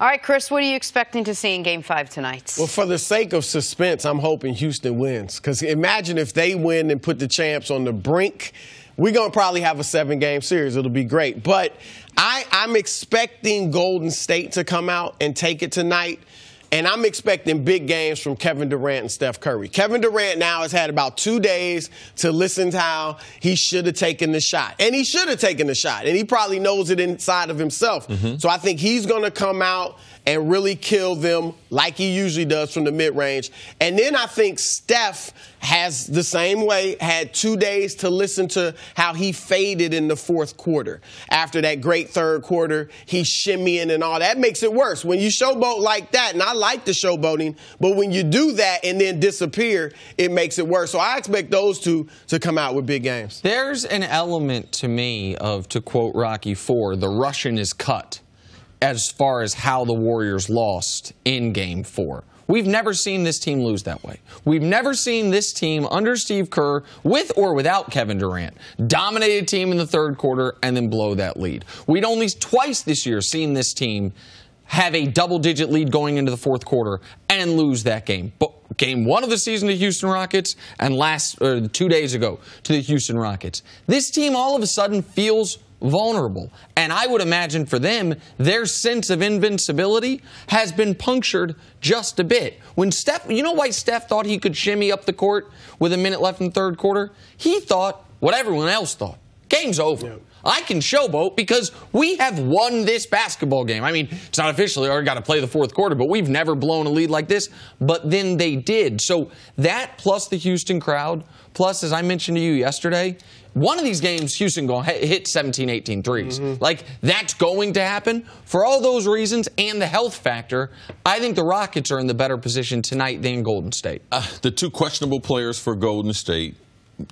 All right, Cris, what are you expecting to see in Game 5 tonight? Well, for the sake of suspense, I'm hoping Houston wins. Because imagine if they win and put the champs on the brink. We're going to probably have a 7-game series. It'll be great. But I'm expecting Golden State to come out and take it tonight. And I'm expecting big games from Kevin Durant and Steph Curry. Kevin Durant now has had about 2 days to listen to how he should have taken the shot. And he should have taken the shot. And he probably knows it inside of himself. So I think he's going to come out and really kill them like he usually does from the mid-range. And then I think Steph has the same way, had 2 days to listen to how he faded in the fourth quarter. After that great third quarter, he's shimmying and all. That makes it worse. When you showboat like that, and I like the showboating, but when you do that and then disappear, it makes it worse. So I expect those two to come out with big games. There's an element to me of, to quote Rocky IV, the Russian is cut as far as how the Warriors lost in Game 4. We've never seen this team lose that way. We've never seen this team under Steve Kerr, with or without Kevin Durant, dominate a team in the third quarter and then blow that lead. We'd only twice this year seen this team have a double-digit lead going into the fourth quarter and lose that game. But Game 1 of the season to Houston Rockets and 2 days ago to the Houston Rockets. This team all of a sudden feels vulnerable. And I would imagine for them, their sense of invincibility has been punctured just a bit. When Steph, you know why Steph thought he could shimmy up the court with a minute left in the third quarter? He thought what everyone else thought. Game's over. Yep. I can showboat because we have won this basketball game. I mean, it's not officially, or got to play the fourth quarter, but we've never blown a lead like this. But then they did. So that plus the Houston crowd, plus, as I mentioned to you yesterday, one of these games, Houston going to hit 17, 18 threes. Like, that's going to happen. For all those reasons and the health factor, I think the Rockets are in the better position tonight than Golden State. The two questionable players for Golden State,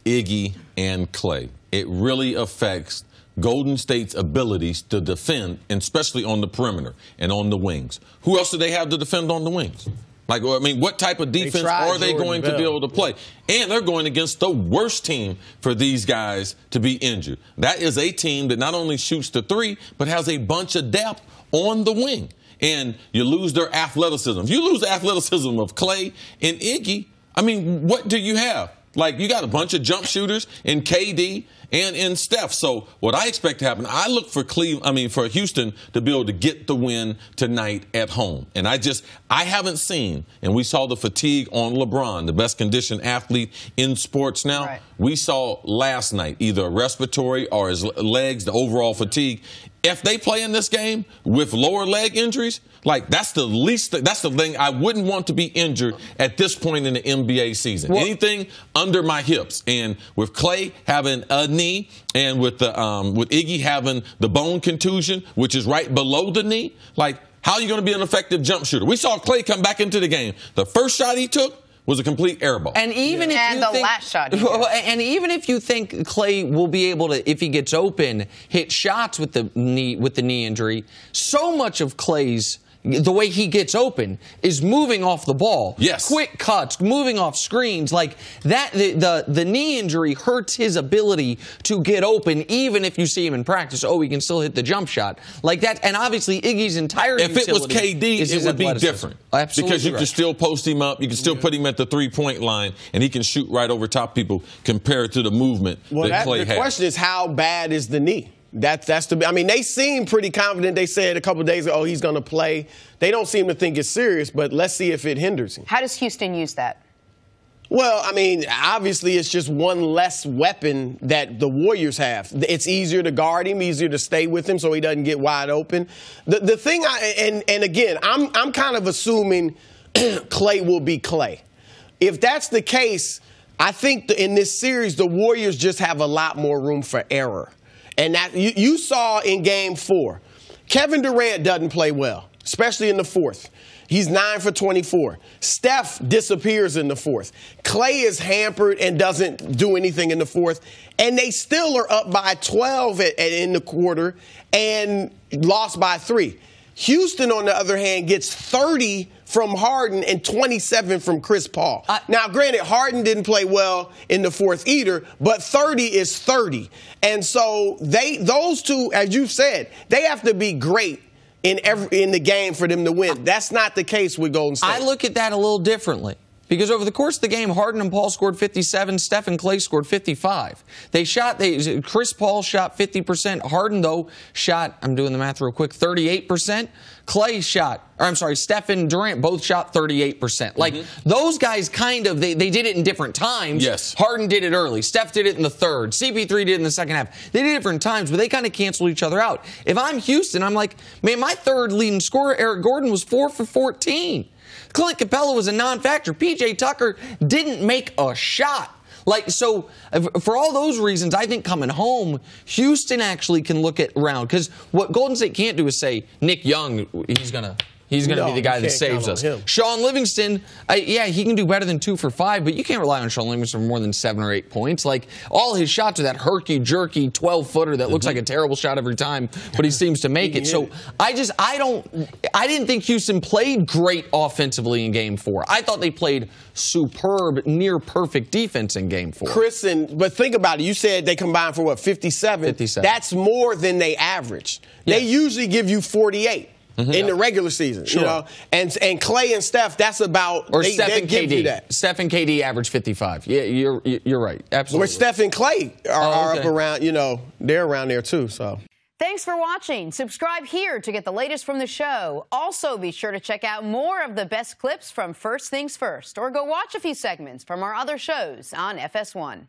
Iggy and Clay. It really affects Golden State's abilities to defend, and especially on the perimeter and on the wings. Who else do they have to defend on the wings? Like, I mean, what type of defense are they going to be able to play? And they're going against the worst team for these guys to be injured. That is a team that not only shoots the three, but has a bunch of depth on the wing. And you lose their athleticism. If you lose the athleticism of Clay and Iggy, I mean, what do you have? Like, you got a bunch of jump shooters in KD and in Steph. So what I expect to happen, I look for for Houston to be able to get the win tonight at home. And I haven't seen, and we saw the fatigue on LeBron, the best conditioned athlete in sports now. Right. We saw last night either respiratory or his legs, the overall fatigue. If they play in this game with lower leg injuries, like, that's the thing I wouldn't want to be injured at this point in the NBA season. Well, anything under my hips. And with Clay having a knee and with Iggy having the bone contusion, which is right below the knee, like, how are you going to be an effective jump shooter? We saw Clay come back into the game. The first shot he took was a complete air ball. And even last shot. And even if you think Clay will be able to, if he gets open, hit shots with the knee injury, so much of Clay's, the way he gets open, is moving off the ball. Yes. Quick cuts, moving off screens. Like that, the knee injury hurts his ability to get open, even if you see him in practice. Oh, he can still hit the jump shot. Like that. And obviously, Iggy's entire utility. If it was KD, it would be different. Absolutely. Because you can still post him up. You can still put him at the three-point line, and he can shoot right over top people compared to the movement that Clay has. The question is, how bad is the knee? I mean, they seem pretty confident. They said a couple of days ago, oh, he's going to play. They don't seem to think it's serious, but let's see if it hinders him. How does Houston use that? Well, I mean, obviously it's just one less weapon that the Warriors have. It's easier to guard him, easier to stay with him so he doesn't get wide open. The thing, and again, I'm kind of assuming Clay will be Clay. If that's the case, I think in this series, the Warriors just have a lot more room for error. And that you saw in Game 4, Kevin Durant doesn't play well, especially in the fourth. He's 9 for 24. Steph disappears in the fourth. Clay is hampered and doesn't do anything in the fourth. And they still are up by 12 in the quarter and lost by 3. Houston, on the other hand, gets 30 from Harden and 27 from Chris Paul. Now, granted, Harden didn't play well in the fourth either, but 30 is 30. And so those two, as you said, they have to be great in the game for them to win. That's not the case with Golden State. I look at that a little differently. Because over the course of the game, Harden and Paul scored 57, Steph and Clay scored 55. Chris Paul shot 50%. Harden, though, shot, I'm doing the math real quick, 38%. Steph and Durant both shot 38%. Like, those guys they did it in different times. Yes. Harden did it early. Steph did it in the third. CP3 did it in the second half. They did it different times, but they kind of canceled each other out. If I'm Houston, I'm like, man, my third leading scorer, Eric Gordon, was 4 for 14. Clint Capella was a non-factor. P.J. Tucker didn't make a shot. So for all those reasons, I think coming home, Houston actually can look at around. Because what Golden State can't do is say, Nick Young, he's going to be the guy that saves us. Sean Livingston, he can do better than 2 for 5, but you can't rely on Sean Livingston for more than 7 or 8 points. Like, all his shots are that herky-jerky 12-footer that looks like a terrible shot every time, but he seems to make it. So I didn't think Houston played great offensively in Game 4. I thought they played superb, near-perfect defense in Game 4. Cris, but think about it. You said they combined for, 57? 57. That's more than they average. They usually give you 48. In the regular season, sure. You know, and Clay and Steph, that's about Steph and give KD. You that. Steph and KD average 55. Yeah, you're right. Absolutely. Where Steph and Clay are up around, they're around there too. So. Thanks for watching. Subscribe here to get the latest from the show. Also, be sure to check out more of the best clips from First Things First, or go watch a few segments from our other shows on FS1.